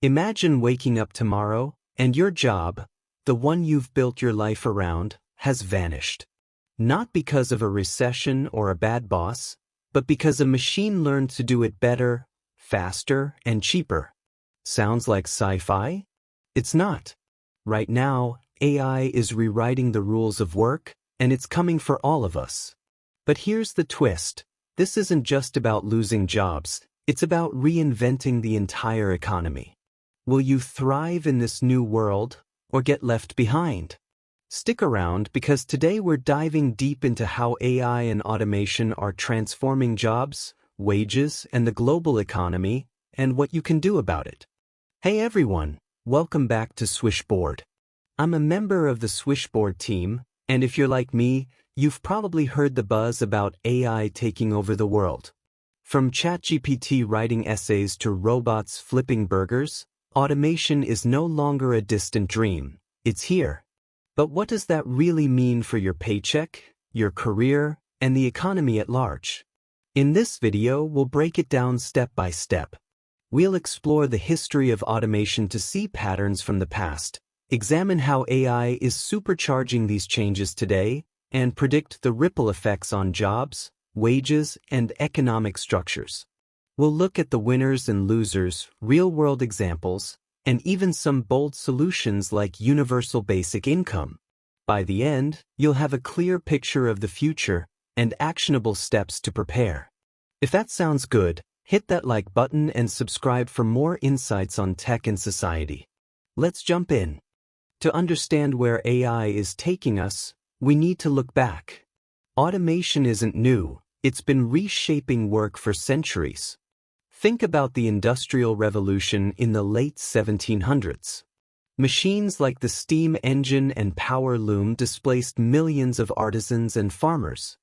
Imagine waking up tomorrow, and your job, the one you've built your life around, has vanished. Not because of a recession or a bad boss, but because a machine learned to do it better, faster, and cheaper. Sounds like sci-fi? It's not. Right now, AI is rewriting the rules of work, and it's coming for all of us. But here's the twist. This isn't just about losing jobs, it's about reinventing the entire economy. Will you thrive in this new world, or get left behind? Stick around because today we're diving deep into how AI and automation are transforming jobs, wages, and the global economy, and what you can do about it. Hey everyone, welcome back to Swishboard. I'm a member of the Swishboard team, and if you're like me, you've probably heard the buzz about AI taking over the world. From ChatGPT writing essays to robots flipping burgers, automation is no longer a distant dream, it's here. But what does that really mean for your paycheck, your career, and the economy at large? In this video, we'll break it down step by step. We'll explore the history of automation to see patterns from the past, examine how AI is supercharging these changes today, and predict the ripple effects on jobs, wages, and economic structures. We'll look at the winners and losers, real-world examples, and even some bold solutions like universal basic income. By the end, you'll have a clear picture of the future and actionable steps to prepare. If that sounds good, hit that like button and subscribe for more insights on tech and society. Let's jump in. To understand where AI is taking us, we need to look back. Automation isn't new, it's been reshaping work for centuries. Think about the Industrial Revolution in the late 1700s. Machines like the steam engine and power loom displaced millions of artisans and farmers.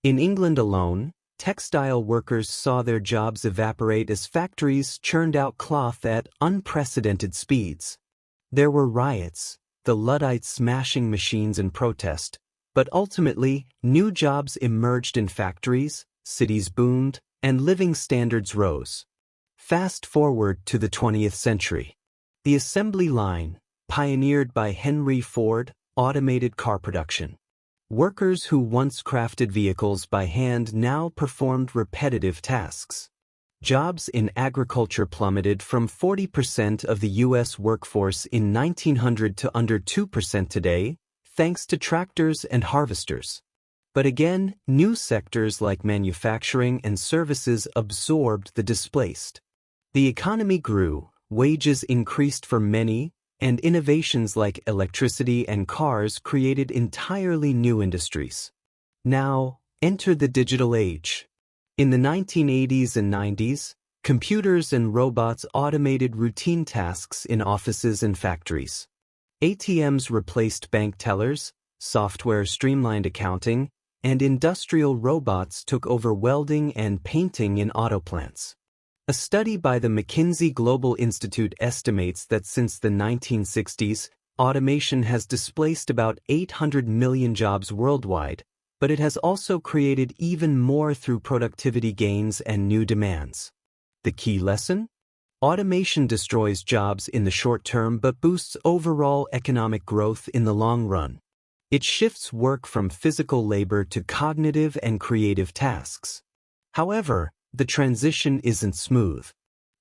In England alone, textile workers saw their jobs evaporate as factories churned out cloth at unprecedented speeds. There were riots, the Luddites smashing machines in protest, but ultimately, new jobs emerged in factories, cities boomed, and living standards rose. Fast forward to the 20th century. The assembly line, pioneered by Henry Ford, automated car production. Workers who once crafted vehicles by hand now performed repetitive tasks. Jobs in agriculture plummeted from 40% of the U.S. workforce in 1900 to under 2% today, thanks to tractors and harvesters. But again, new sectors like manufacturing and services absorbed the displaced. The economy grew, wages increased for many, and innovations like electricity and cars created entirely new industries. Now, enter the digital age. In the 1980s and 90s, computers and robots automated routine tasks in offices and factories. ATMs replaced bank tellers, software streamlined accounting, and industrial robots took over welding and painting in auto plants. A study by the McKinsey Global Institute estimates that since the 1960s, automation has displaced about 800 million jobs worldwide, but it has also created even more through productivity gains and new demands. The key lesson? Automation destroys jobs in the short term but boosts overall economic growth in the long run. It shifts work from physical labor to cognitive and creative tasks. However, the transition isn't smooth.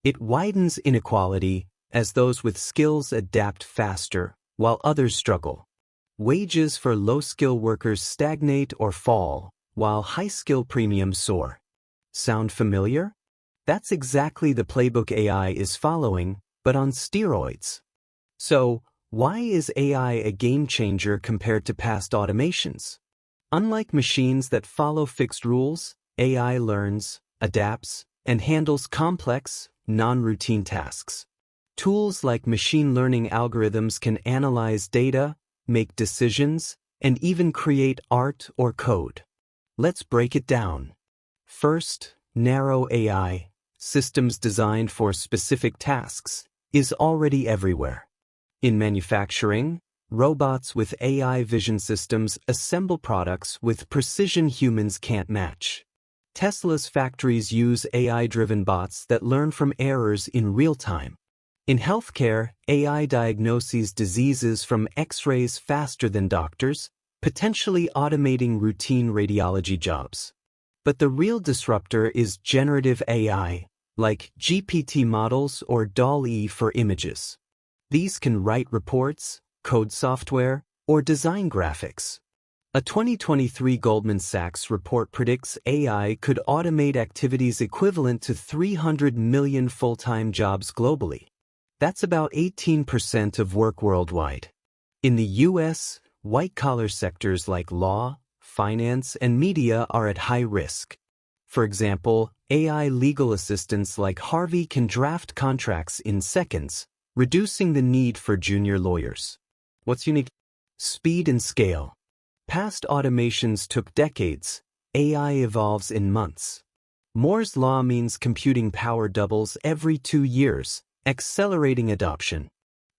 It widens inequality as those with skills adapt faster, while others struggle. Wages for low-skill workers stagnate or fall, while high-skill premiums soar. Sound familiar? That's exactly the playbook AI is following, but on steroids. So, why is AI a game-changer compared to past automations? Unlike machines that follow fixed rules, AI learns, adapts, and handles complex, non-routine tasks. Tools like machine learning algorithms can analyze data, make decisions, and even create art or code. Let's break it down. First, narrow AI, systems designed for specific tasks, is already everywhere. In manufacturing, robots with AI vision systems assemble products with precision humans can't match. Tesla's factories use AI-driven bots that learn from errors in real time. In healthcare, AI diagnoses diseases from X-rays faster than doctors, potentially automating routine radiology jobs. But the real disruptor is generative AI, like GPT models or DALL-E for images. These can write reports, code software, or design graphics. A 2023 Goldman Sachs report predicts AI could automate activities equivalent to 300 million full-time jobs globally. That's about 18% of work worldwide. In the US, white-collar sectors like law, finance, and media are at high risk. For example, AI legal assistants like Harvey can draft contracts in seconds, reducing the need for junior lawyers. What's unique? Speed and scale. Past automations took decades. AI evolves in months. Moore's law means computing power doubles every 2 years, accelerating adoption.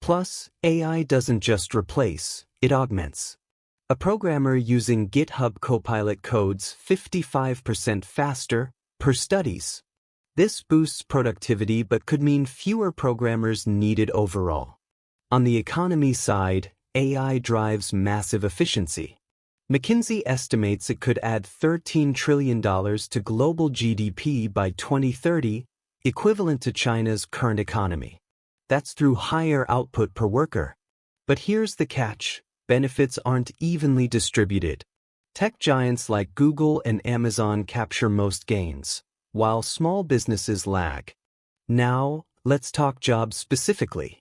Plus, AI doesn't just replace, it augments. A programmer using GitHub Copilot codes 55% faster per studies. This boosts productivity but could mean fewer programmers needed overall. On the economy side, AI drives massive efficiency. McKinsey estimates it could add $13 trillion to global GDP by 2030, equivalent to China's current economy. That's through higher output per worker. But here's the catch: benefits aren't evenly distributed. Tech giants like Google and Amazon capture most gains, while small businesses lag. Now, let's talk jobs specifically.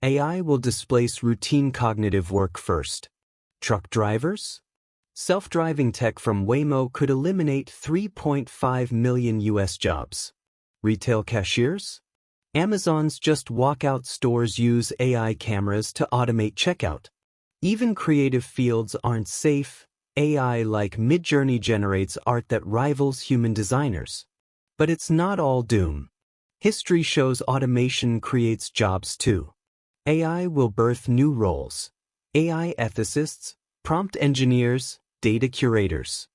AI will displace routine cognitive work first. Truck drivers? Self-driving tech from Waymo could eliminate 3.5 million US jobs. Retail cashiers? Amazon's just walkout stores use AI cameras to automate checkout. Even creative fields aren't safe. AI like Midjourney generates art that rivals human designers. But it's not all doom. History shows automation creates jobs too. AI will birth new roles: AI ethicists, prompt engineers, data curators.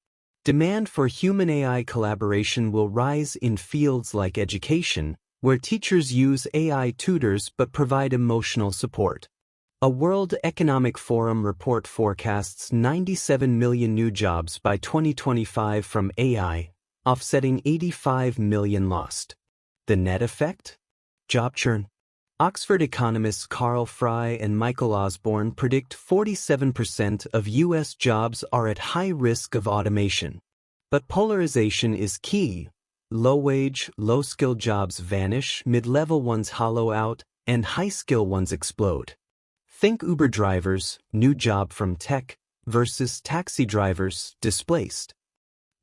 Demand for human-AI collaboration will rise in fields like education, where teachers use AI tutors but provide emotional support. A World Economic Forum report forecasts 97 million new jobs by 2025 from AI, offsetting 85 million lost. The net effect? Job churn. Oxford economists Carl Fry and Michael Osborne predict 47% of U.S. jobs are at high risk of automation. But polarization is key. Low-wage, low-skill jobs vanish, mid-level ones hollow out, and high-skill ones explode. Think Uber drivers, new job from tech, versus taxi drivers, displaced.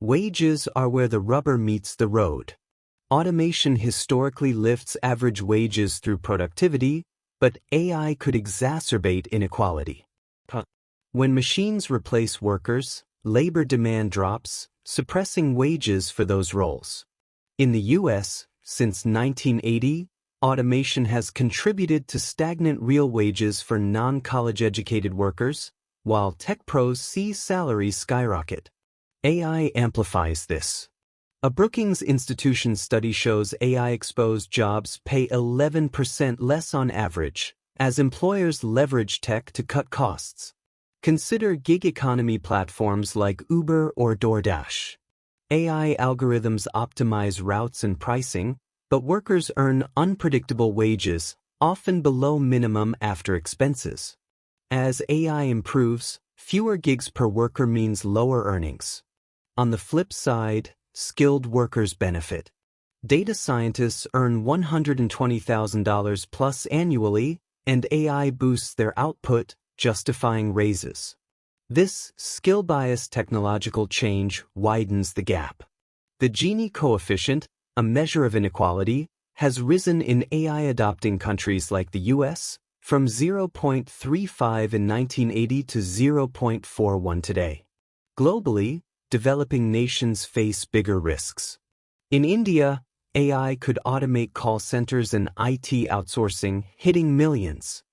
Wages are where the rubber meets the road. Automation historically lifts average wages through productivity, but AI could exacerbate inequality. When machines replace workers, labor demand drops, suppressing wages for those roles. In the U.S., since 1980, automation has contributed to stagnant real wages for non-college educated workers, while tech pros see salaries skyrocket. AI amplifies this. A Brookings Institution study shows AI-exposed jobs pay 11% less on average, as employers leverage tech to cut costs. Consider gig economy platforms like Uber or DoorDash. AI algorithms optimize routes and pricing, but workers earn unpredictable wages, often below minimum after expenses. As AI improves, fewer gigs per worker means lower earnings. On the flip side, skilled workers benefit. Data scientists earn $120,000 plus annually, and AI boosts their output, justifying raises. This skill-biased technological change widens the gap. The Gini coefficient, a measure of inequality, has risen in AI-adopting countries like the US, from 0.35 in 1980 to 0.41 today. Globally, developing nations face bigger risks. In India, AI could automate call centers and IT outsourcing, hitting millions.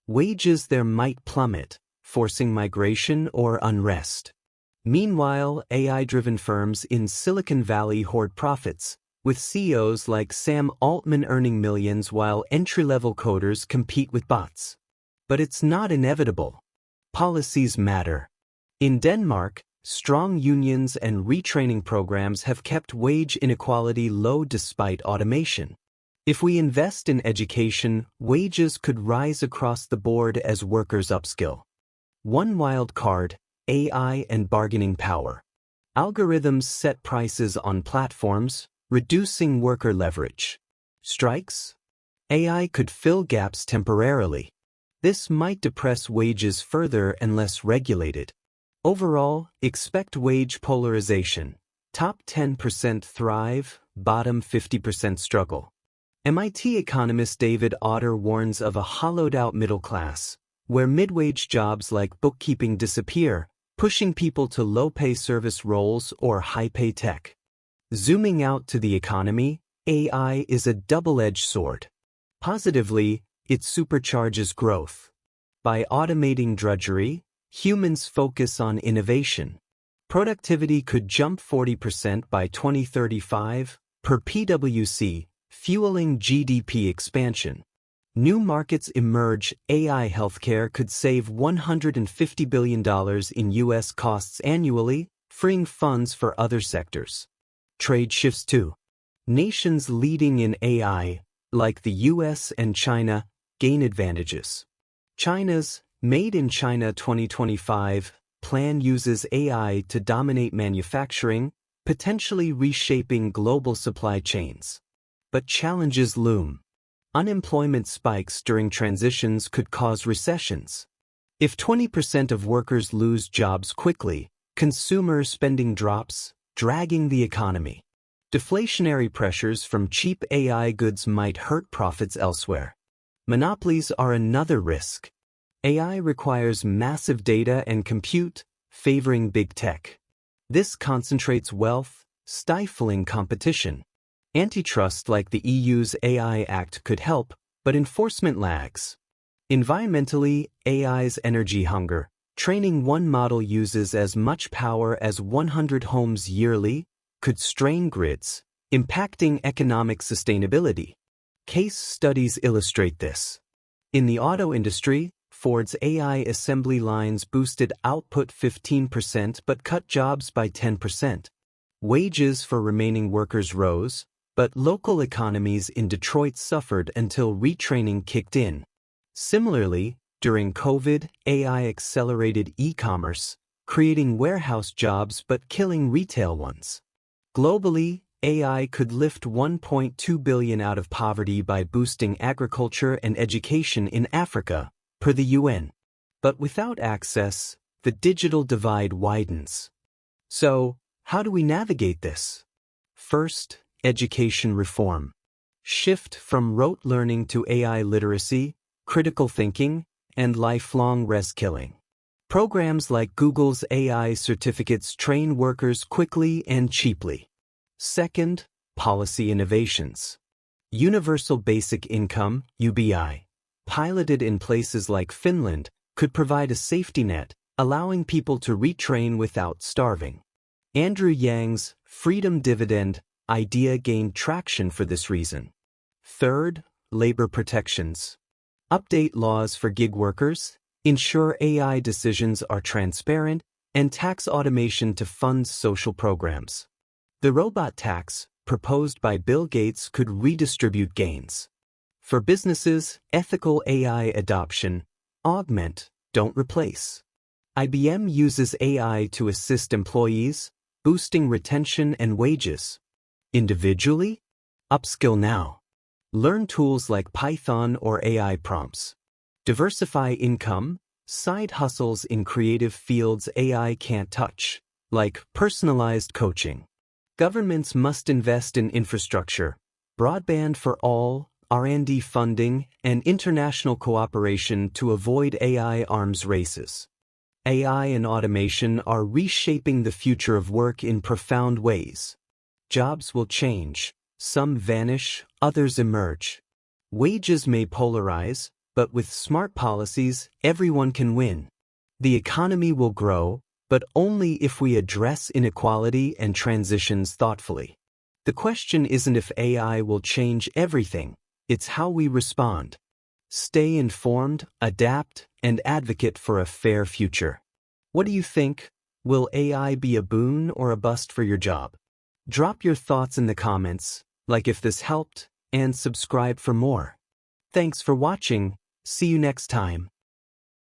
Wages there might plummet, forcing migration or unrest. Meanwhile, AI-driven firms in Silicon Valley hoard profits, with CEOs like Sam Altman earning millions while entry-level coders compete with bots. But it's not inevitable. Policies matter. In Denmark, strong unions and retraining programs have kept wage inequality low despite automation. If we invest in education, wages could rise across the board as workers upskill. One wild card: AI and bargaining power. Algorithms set prices on platforms, reducing worker leverage. Strikes? AI could fill gaps temporarily. This might depress wages further unless regulated. Overall, expect wage polarization. Top 10% thrive, bottom 50% struggle. MIT economist David Autor warns of a hollowed-out middle class, where mid-wage jobs like bookkeeping disappear, pushing people to low-pay service roles or high-pay tech. Zooming out to the economy, AI is a double-edged sword. Positively, it supercharges growth. By automating drudgery, humans focus on innovation. Productivity could jump 40% by 2035, per PwC, fueling GDP expansion. New markets emerge. AI healthcare could save $150 billion in U.S. costs annually, freeing funds for other sectors. Trade shifts too. Nations leading in AI, like the U.S. and China, gain advantages. China's Made in China 2025 plan uses AI to dominate manufacturing, potentially reshaping global supply chains. But challenges loom. Unemployment spikes during transitions could cause recessions. If 20% of workers lose jobs quickly, consumer spending drops, dragging the economy. Deflationary pressures from cheap AI goods might hurt profits elsewhere. Monopolies are another risk. AI requires massive data and compute, favoring big tech. This concentrates wealth, stifling competition. Antitrust like the EU's AI Act could help, but enforcement lags. Environmentally, AI's energy hunger. Training one model uses as much power as 100 homes yearly, could strain grids, impacting economic sustainability. Case studies illustrate this. In the auto industry, Ford's AI assembly lines boosted output 15% but cut jobs by 10%. Wages for remaining workers rose, but local economies in Detroit suffered until retraining kicked in. Similarly, during COVID, AI accelerated e-commerce, creating warehouse jobs but killing retail ones. Globally, AI could lift 1.2 billion out of poverty by boosting agriculture and education in Africa, per the UN. But without access, the digital divide widens. So, how do we navigate this? First, education reform. Shift from rote learning to AI literacy, critical thinking, and lifelong reskilling. Programs like Google's AI certificates train workers quickly and cheaply. Second, policy innovations. Universal Basic Income, UBI, piloted in places like Finland, could provide a safety net, allowing people to retrain without starving. Andrew Yang's freedom dividend idea gained traction for this reason. Third, labor protections. Update laws for gig workers, ensure AI decisions are transparent, and tax automation to fund social programs. The robot tax, proposed by Bill Gates, could redistribute gains. For businesses, ethical AI adoption, augment, don't replace. IBM uses AI to assist employees, boosting retention and wages. Individually, upskill now. Learn tools like Python or AI prompts. Diversify income, side hustles in creative fields AI can't touch, like personalized coaching. Governments must invest in infrastructure, broadband for all, R&D funding, and international cooperation to avoid AI arms races. AI and automation are reshaping the future of work in profound ways. Jobs will change, some vanish, others emerge. Wages may polarize, but with smart policies, everyone can win. The economy will grow, but only if we address inequality and transitions thoughtfully. The question isn't if AI will change everything, it's how we respond. Stay informed, adapt, and advocate for a fair future. What do you think? Will AI be a boon or a bust for your job? Drop your thoughts in the comments, like if this helped, and subscribe for more. Thanks for watching. See you next time.